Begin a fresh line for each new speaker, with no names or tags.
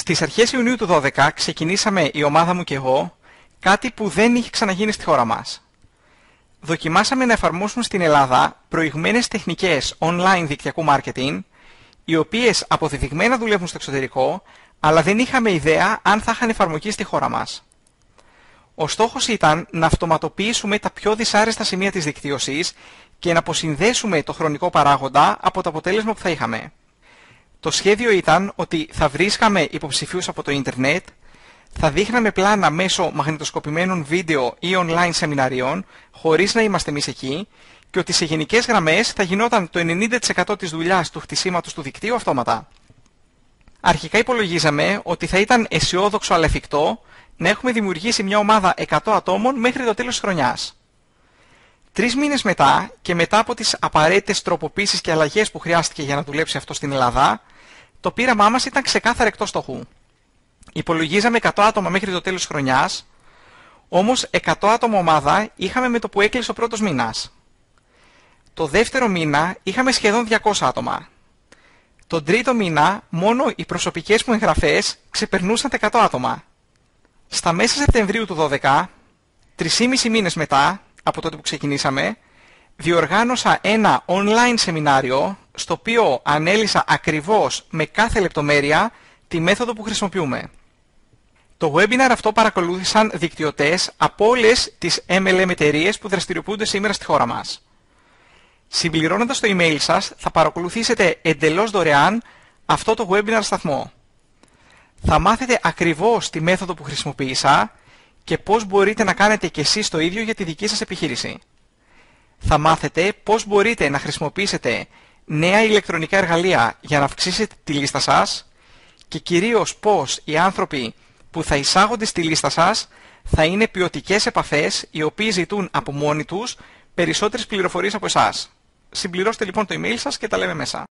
Στις αρχές Ιουνίου του 2012 ξεκινήσαμε η ομάδα μου και εγώ κάτι που δεν είχε ξαναγίνει στη χώρα μας. Δοκιμάσαμε να εφαρμόσουμε στην Ελλάδα προηγμένες τεχνικές online δικτυακού marketing, οι οποίες αποδεδειγμένα δουλεύουν στο εξωτερικό, αλλά δεν είχαμε ιδέα αν θα είχαν εφαρμογή στη χώρα μας. Ο στόχος ήταν να αυτοματοποιήσουμε τα πιο δυσάρεστα σημεία της δικτύωσης και να αποσυνδέσουμε το χρονικό παράγοντα από το αποτέλεσμα που θα είχαμε. Το σχέδιο ήταν ότι θα βρίσκαμε υποψηφίους από το ίντερνετ, θα δείχναμε πλάνα μέσω μαγνητοσκοπημένων βίντεο ή online σεμιναρίων, χωρίς να είμαστε εμείς εκεί, και ότι σε γενικές γραμμές θα γινόταν το 90% της δουλειάς του χτισήματος του δικτύου αυτόματα. Αρχικά υπολογίζαμε ότι θα ήταν αισιόδοξο αλλά εφικτό να έχουμε δημιουργήσει μια ομάδα 100 ατόμων μέχρι το τέλος της χρονιάς. 3 μήνες μετά και μετά από τις απαραίτητες τροποποίησεις και αλλαγές που χρειάστηκε για να δουλέψει αυτό στην Ελλάδα, το πείραμά μας ήταν ξεκάθαρα εκτός στόχου. Υπολογίζαμε 100 άτομα μέχρι το τέλος της χρονιάς, όμως 100 άτομα ομάδα είχαμε με το που έκλεισε ο πρώτος μήνας. Το δεύτερο μήνα είχαμε σχεδόν 200 άτομα. Τον τρίτο μήνα μόνο οι προσωπικές μου εγγραφές ξεπερνούσαν τα 100 άτομα. Στα μέσα Σεπτεμβρίου του 2012, 3,5 μήνες μετά από τότε που ξεκινήσαμε, διοργάνωσα ένα online σεμινάριο στο οποίο ανέλυσα ακριβώς με κάθε λεπτομέρεια τη μέθοδο που χρησιμοποιούμε. Το webinar αυτό παρακολούθησαν δικτυωτές από όλες τις MLM εταιρείες που δραστηριοποιούνται σήμερα στη χώρα μας. Συμπληρώνοντας το email σας θα παρακολουθήσετε εντελώς δωρεάν αυτό το webinar σταθμό. Θα μάθετε ακριβώς τη μέθοδο που χρησιμοποίησα και πώς μπορείτε να κάνετε και εσείς το ίδιο για τη δική σας επιχείρηση. Θα μάθετε πώς μπορείτε να χρησιμοποιήσετε νέα ηλεκτρονικά εργαλεία για να αυξήσετε τη λίστα σας και κυρίως πώς οι άνθρωποι που θα εισάγονται στη λίστα σας θα είναι ποιοτικές επαφές οι οποίες ζητούν από μόνοι τους περισσότερες πληροφορίες από εσάς. Συμπληρώστε λοιπόν το email σας και τα λέμε μέσα.